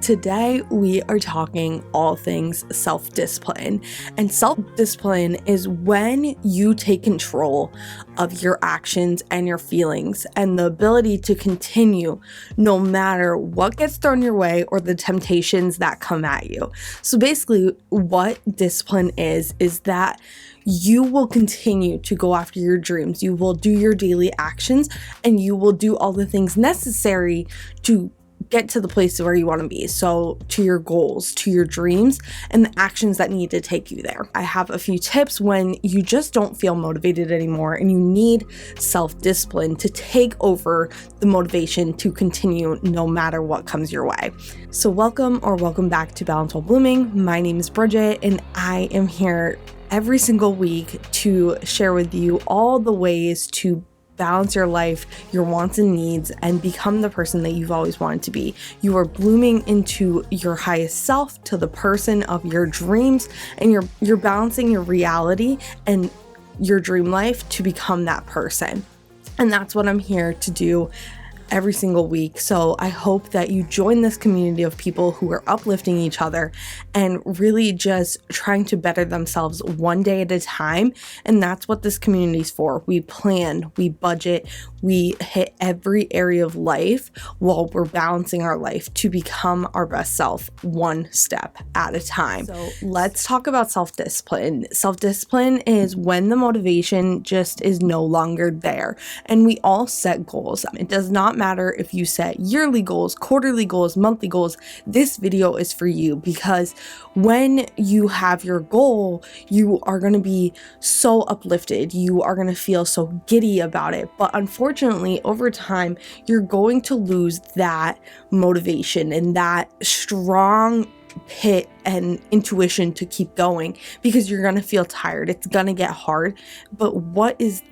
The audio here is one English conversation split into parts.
Today, we are talking all things self-discipline. And self-discipline is when you take control of your actions and your feelings and the ability to continue no matter what gets thrown your way or the temptations that come at you. So basically, what discipline is that you will continue to go after your dreams. You will do your daily actions and you will do all the things necessary to get to the place where you want to be. So to your goals, to your dreams, and the actions that need to take you there. I have a few tips when you just don't feel motivated anymore and you need self-discipline to take over the motivation to continue no matter what comes your way. So welcome back to Balance While Blooming. My name is Bridget and I am here every single week to share with you all the ways to balance your life, your wants and needs, and become the person that you've always wanted to be. You are blooming into your highest self, to the person of your dreams, and you're balancing your reality and your dream life to become that person. And that's what I'm here to do every single week. So I hope that you join this community of people who are uplifting each other and really just trying to better themselves one day at a time. And that's what this community is for. We plan, we budget, we hit every area of life while we're balancing our life to become our best self one step at a time. So let's talk about self-discipline. Self-discipline is when the motivation just is no longer there. And we all set goals. It does not matter if you set yearly goals, quarterly goals, monthly goals. This video is for you because when you have your goal, you are going to be so uplifted. You are going to feel so giddy about it. But unfortunately, over time, you're going to lose that motivation and that strong pit and intuition to keep going because you're going to feel tired. It's going to get hard. But what is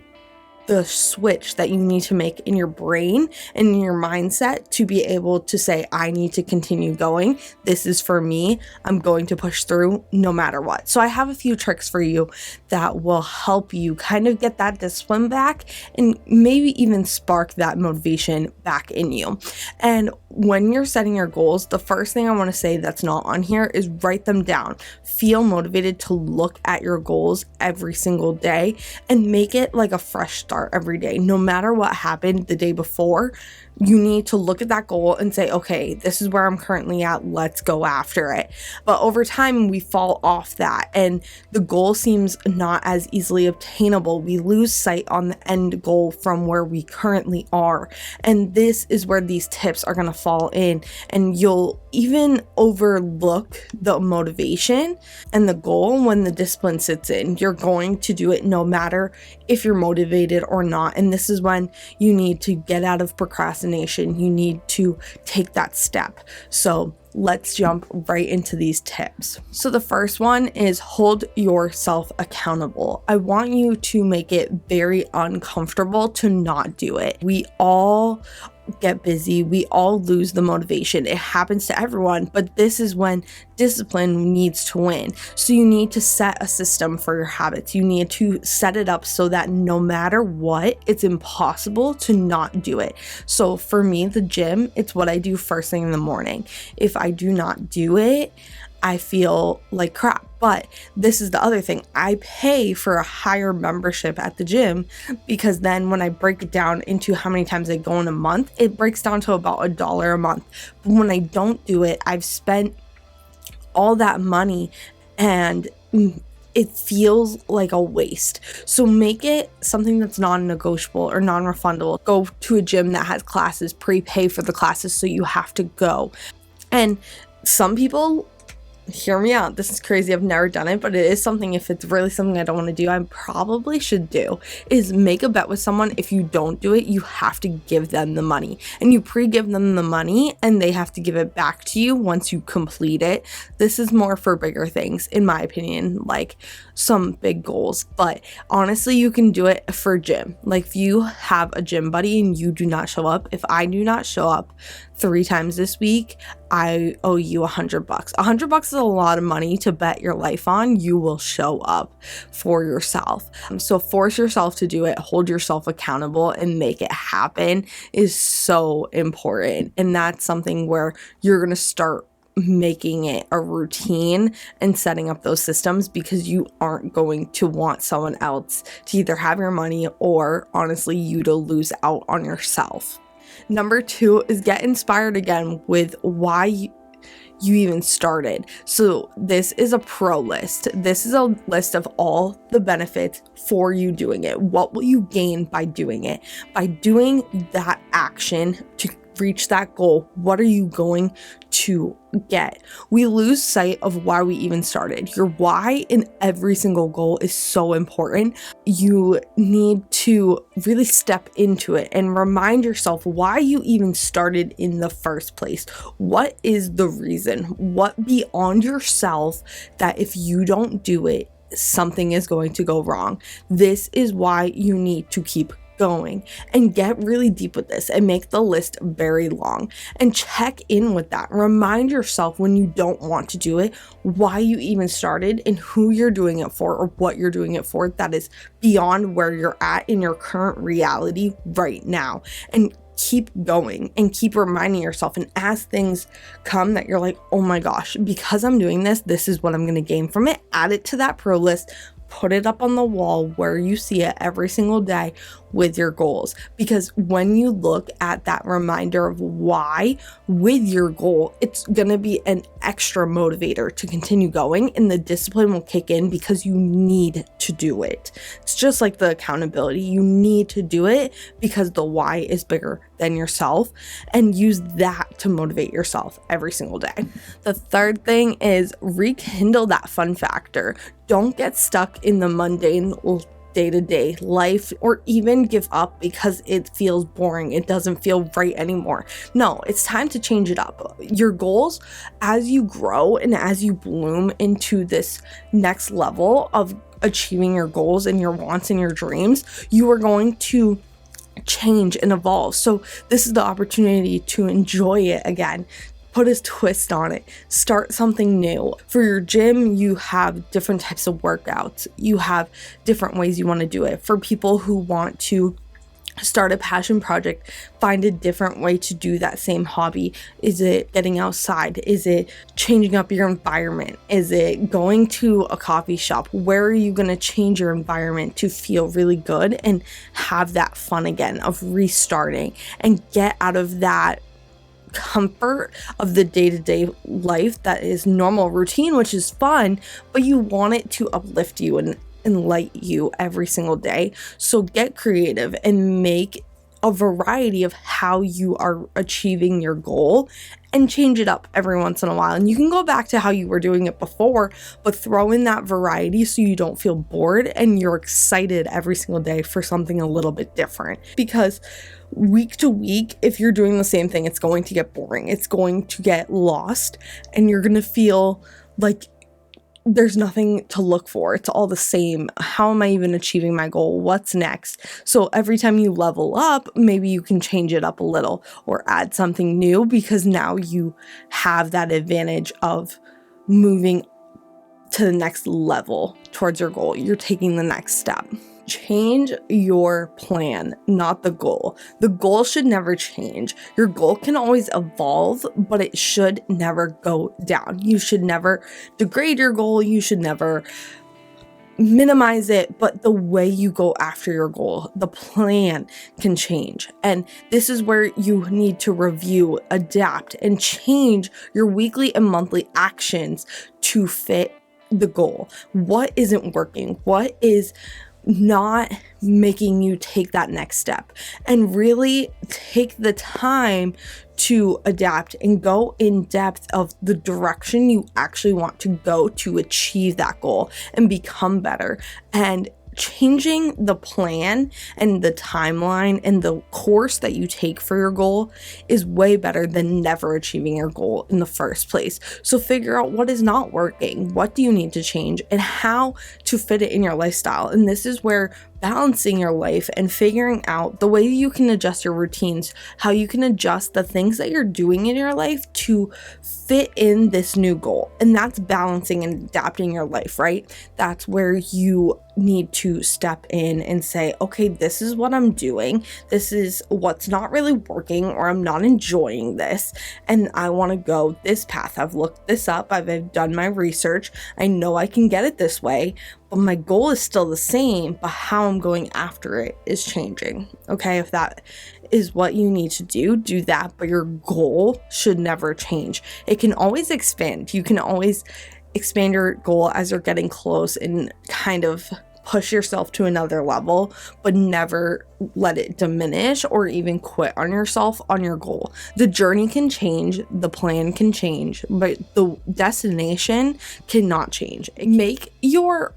the switch that you need to make in your brain and in your mindset to be able to say, I need to continue going. This is for me. I'm going to push through no matter what. So I have a few tricks for you that will help you kind of get that discipline back and maybe even spark that motivation back in you. And when you're setting your goals, the first thing I want to say that's not on here is write them down. Feel motivated to look at your goals every single day and make it like a fresh start every day. No matter what happened the day before, you need to look at that goal and say, okay, this is where I'm currently at. Let's go after it. But over time, we fall off that and the goal seems not as easily obtainable. We lose sight on the end goal from where we currently are. And this is where these tips are going to fall in, and you'll even overlook the motivation and the goal when the discipline sits in. You're going to do it no matter if you're motivated or not. And this is when you need to get out of procrastination. You need to take that step. So let's jump right into these tips. So the first one is hold yourself accountable. I want you to make it very uncomfortable to not do it. We all get busy. We all lose the motivation. It happens to everyone, but this is when discipline needs to win. So you need to set a system for your habits. You need to set it up so that no matter what, it's impossible to not do it. So for me, the gym, it's what I do first thing in the morning. If I do not do it, I feel like crap. But this is the other thing. I pay for a higher membership at the gym because then when I break it down into how many times I go in a month, it breaks down to about $1 a month. But when I don't do it, I've spent all that money and it feels like a waste. So make it something that's non-negotiable or non-refundable. Go to a gym that has classes, prepay for the classes so you have to go. And some people, hear me out, this is crazy, I've never done it, but it is something, if it's really something I don't want to do, I probably should do, is make a bet with someone. If you don't do it, you have to give them the money, and you pre-give them the money and they have to give it back to you once you complete it. This is more for bigger things, in my opinion, like some big goals, but honestly, you can do it for gym. Like if you have a gym buddy and you do not show up, if I do not show up, 3 times this week, I owe you $100. $100 is a lot of money to bet your life on you will show up for yourself. So force yourself to do it, hold yourself accountable, and make it happen is so important. And that's something where you're going to start making it a routine and setting up those systems, because you aren't going to want someone else to either have your money or honestly you to lose out on yourself. Number 2 is get inspired again with why you even started. So this is a pro list. This is a list of all the benefits for you doing it. What will you gain by doing it? By doing that action to reach that goal, what are you going to get? We lose sight of why we even started. Your why in every single goal is so important. You need to really step into it and remind yourself why you even started in the first place. What is the reason? What beyond yourself that if you don't do it, something is going to go wrong? This is why you need to keep going and get really deep with this and make the list very long and check in with that. Remind yourself when you don't want to do it, why you even started and who you're doing it for or what you're doing it for that is beyond where you're at in your current reality right now. And keep going and keep reminding yourself. And as things come that you're like, oh my gosh, because I'm doing this, this is what I'm going to gain from it, add it to that pro list. Put it up on the wall where you see it every single day with your goals. Because when you look at that reminder of why with your goal, it's going to be an extra motivator to continue going, and the discipline will kick in because you need to do it. It's just like the accountability. You need to do it because the why is bigger than yourself, and use that to motivate yourself every single day. The third thing is rekindle that fun factor. Don't get stuck in the mundane day-to-day life or even give up because it feels boring. It doesn't feel right anymore. No, it's time to change it up. Your goals, as you grow and as you bloom into this next level of achieving your goals and your wants and your dreams, you are going to change and evolve. So this is the opportunity to enjoy it again. Put a twist on it. Start something new. For your gym, you have different types of workouts. You have different ways you want to do it. For people who want to start a passion project, find a different way to do that same hobby. Is it getting outside? Is it changing up your environment? Is it going to a coffee shop? Where are you going to change your environment to feel really good and have that fun again of restarting and get out of that comfort of the day-to-day life that is normal routine, which is fun, but you want it to uplift you and enlight you every single day. So get creative and make a variety of how you are achieving your goal and change it up every once in a while. And you can go back to how you were doing it before, but throw in that variety so you don't feel bored and you're excited every single day for something a little bit different. Because week to week, if you're doing the same thing, it's going to get boring. It's going to get lost and you're going to feel like there's nothing to look for. It's all the same. How am I even achieving my goal? What's next? So every time you level up, maybe you can change it up a little or add something new, because now you have that advantage of moving to the next level towards your goal. You're taking the next step. Change your plan, not the goal. The goal should never change. Your goal can always evolve, but it should never go down. You should never degrade your goal. You should never minimize it, but the way you go after your goal, the plan can change. And this is where you need to review, adapt, and change your weekly and monthly actions to fit the goal. What isn't working? What is not making you take that next step? And really take the time to adapt and go in depth of the direction you actually want to go to achieve that goal and become better. And changing the plan and the timeline and the course that you take for your goal is way better than never achieving your goal in the first place. So figure out what is not working, what do you need to change, and how to fit it in your lifestyle. And this is where balancing your life and figuring out the way you can adjust your routines, how you can adjust the things that you're doing in your life to fit in this new goal. And that's balancing and adapting your life, right? That's where you need to step in and say, okay, this is what I'm doing. This is what's not really working, or I'm not enjoying this. And I want to go this path. I've looked this up. I've done my research. I know I can get it this way, but my goal is still the same, but how I'm going after it is changing. Okay, if that is what you need to do that, but your goal should never change. It can always expand. You can always expand your goal as you're getting close and kind of push yourself to another level, but never let it diminish or even quit on yourself on your goal. The journey can change, the plan can change, but the destination cannot change. Make your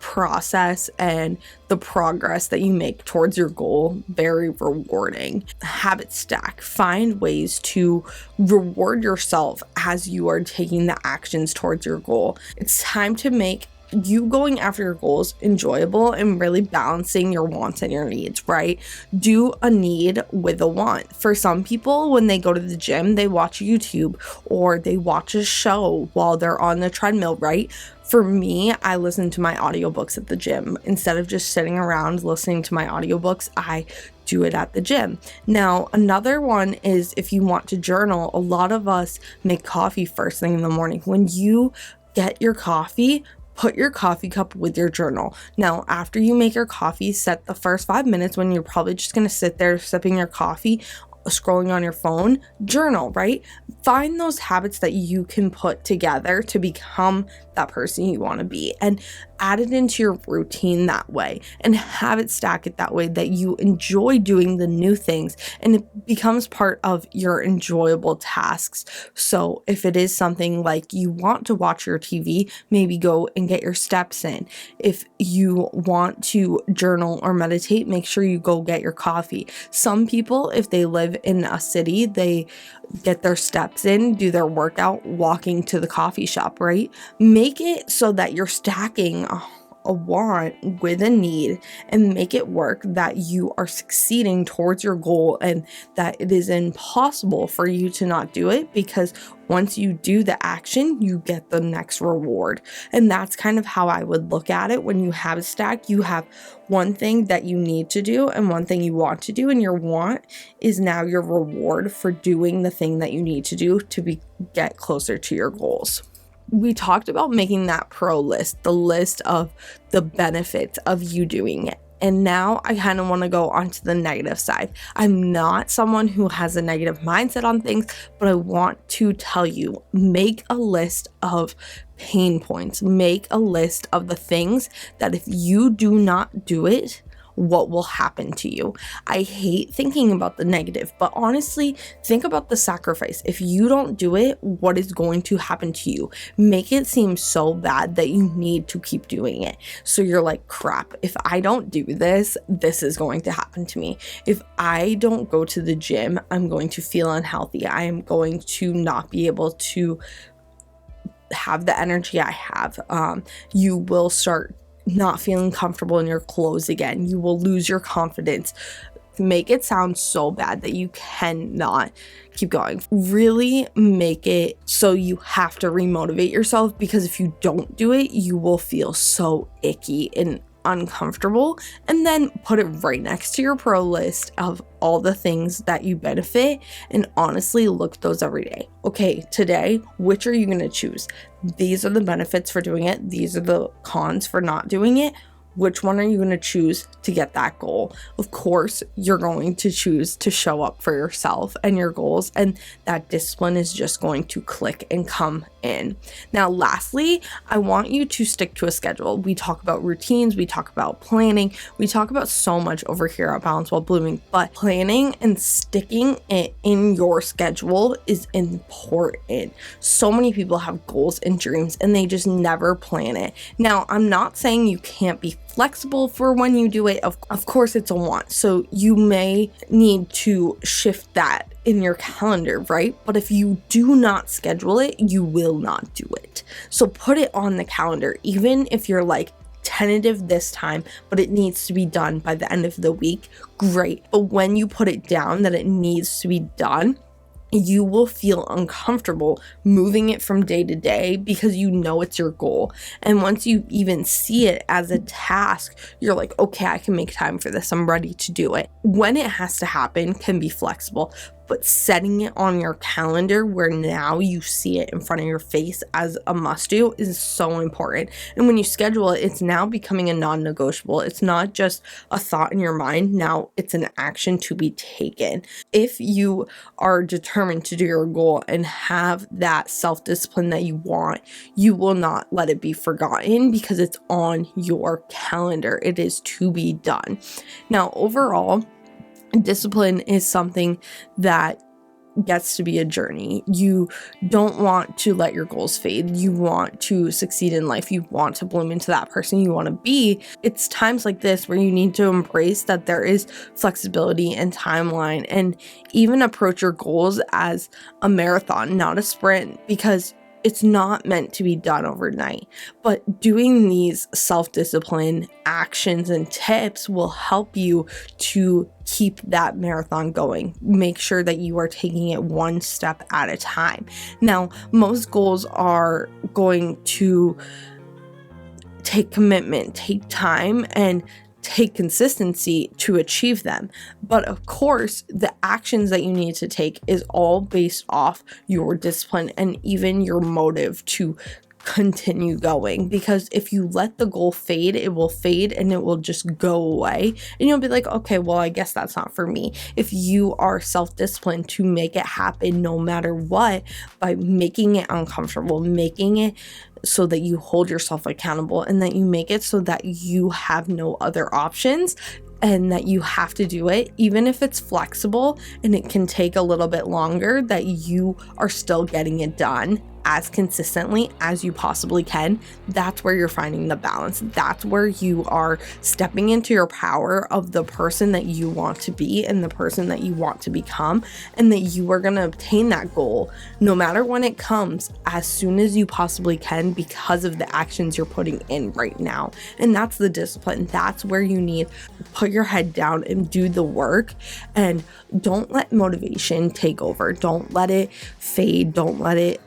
process and the progress that you make towards your goal very rewarding. Habit stack. Find ways to reward yourself as you are taking the actions towards your goal. It's time to make you going after your goals enjoyable and really balancing your wants and your needs, right? Do a need with a want. For some people, when they go to the gym, they watch YouTube or they watch a show while they're on the treadmill, right? For me, I listen to my audiobooks at the gym. Instead of just sitting around listening to my audiobooks, I do it at the gym. Now, another one is if you want to journal. A lot of us make coffee first thing in the morning. When you get your coffee, put your coffee cup with your journal. Now, after you make your coffee, set the first 5 minutes when you're probably just going to sit there sipping your coffee, scrolling on your phone, journal, right? Find those habits that you can put together to become that person you want to be and add it into your routine that way and have it stack it that way that you enjoy doing the new things and it becomes part of your enjoyable tasks. So if it is something like you want to watch your TV, maybe go and get your steps in. If you want to journal or meditate, make sure you go get your coffee. Some people, if they live in a city, they get their steps in, do their workout walking to the coffee shop, right? Make it so that you're stacking a want with a need and make it work, that you are succeeding towards your goal and that it is impossible for you to not do it, because once you do the action, you get the next reward. And that's kind of how I would look at it. When you have a stack, you have one thing that you need to do and one thing you want to do, and your want is now your reward for doing the thing that you need to do to get closer to your goals. We talked about making that pro list, the list of the benefits of you doing it. And now I kind of want to go onto the negative side. I'm not someone who has a negative mindset on things, but I want to tell you, make a list of pain points. Make a list of the things that if you do not do it, what will happen to you. I hate thinking about the negative, but honestly, think about the sacrifice. If you don't do it, what is going to happen to you? Make it seem so bad that you need to keep doing it. So you're like, crap, if I don't do this, this is going to happen to me. If I don't go to the gym, I'm going to feel unhealthy. I am going to not be able to have the energy I have. You will start not feeling comfortable in your clothes again. You will lose your confidence. Make it sound so bad that you cannot keep going. Really make it so you have to remotivate yourself, because if you don't do it, you will feel so icky and uncomfortable. And then put it right next to your pro list of all the things that you benefit, and honestly look at those every day. Okay, today, which are you going to choose? These are the benefits for doing it. These are the cons for not doing it. Which one are you going to choose to get that goal? Of course, you're going to choose to show up for yourself and your goals, and that discipline is just going to click and come in. Now, lastly, I want you to stick to a schedule. We talk about routines, we talk about planning, we talk about so much over here at Balance While Blooming, but planning and sticking it in your schedule is important. So many people have goals and dreams and they just never plan it. Now, I'm not saying you can't be flexible for when you do it. Of course, it's a want. So you may need to shift that in your calendar, right? But if you do not schedule it, you will not do it. So put it on the calendar. Even if you're like, tentative this time, but it needs to be done by the end of the week, great. But when you put it down that it needs to be done, you will feel uncomfortable moving it from day to day because you know it's your goal. And once you even see it as a task, you're like, okay, I can make time for this. I'm ready to do it. When it has to happen can be flexible, but setting it on your calendar where now you see it in front of your face as a must do is so important. And when you schedule it, it's now becoming a non-negotiable. It's not just a thought in your mind. Now it's an action to be taken. If you are determined to do your goal and have that self-discipline that you want, you will not let it be forgotten because it's on your calendar. It is to be done. Now, overall, discipline is something that gets to be a journey. You don't want to let your goals fade. You want to succeed in life. You want to bloom into that person you want to be. It's times like this where you need to embrace that there is flexibility and timeline, and even approach your goals as a marathon, not a sprint, because it's not meant to be done overnight. But doing these self-discipline actions and tips will help you to keep that marathon going. Make sure that you are taking it one step at a time. Now, most goals are going to take commitment, take time, and take consistency to achieve them. But of course, the actions that you need to take is all based off your discipline and even your motive to continue going. Because if you let the goal fade, it will fade and it will just go away, and you'll be like, okay, well, I guess that's not for me. If you are self-disciplined to make it happen no matter what, by making it uncomfortable, making it so that you hold yourself accountable, and that you make it so that you have no other options and that you have to do it, even if it's flexible and it can take a little bit longer, that you are still getting it done as consistently as you possibly can. That's where you're finding the balance. That's where you are stepping into your power of the person that you want to be and the person that you want to become, and that you are going to obtain that goal no matter when it comes, as soon as you possibly can, because of the actions you're putting in right now. And that's the discipline. That's where you need to put your head down and do the work, and don't let motivation take over. Don't let it fade. Don't let it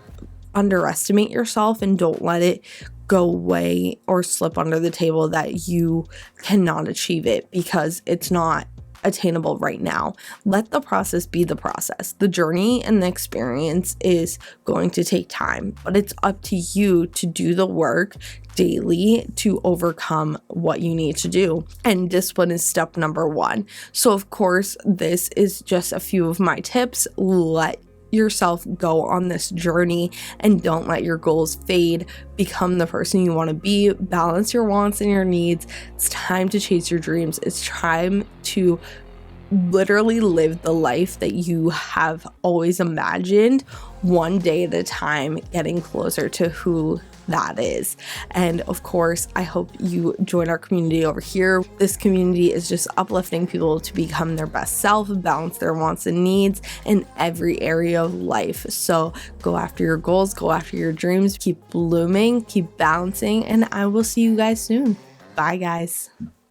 underestimate yourself, and don't let it go away or slip under the table that you cannot achieve it because it's not attainable right now. Let the process be the process. The journey and the experience is going to take time, but it's up to you to do the work daily to overcome what you need to do. And discipline is step number one. So of course, this is just a few of my tips. Let yourself go on this journey and don't let your goals fade. Become the person you want to be. Balance your wants and your needs. It's time to chase your dreams. It's time to literally live the life that you have always imagined, one day at a time, getting closer to who that is. And of course, I hope you join our community over here. This community is just uplifting people to become their best self, balance their wants and needs in every area of life. So go after your goals, go after your dreams, keep blooming, keep balancing, and I will see you guys soon. Bye, guys.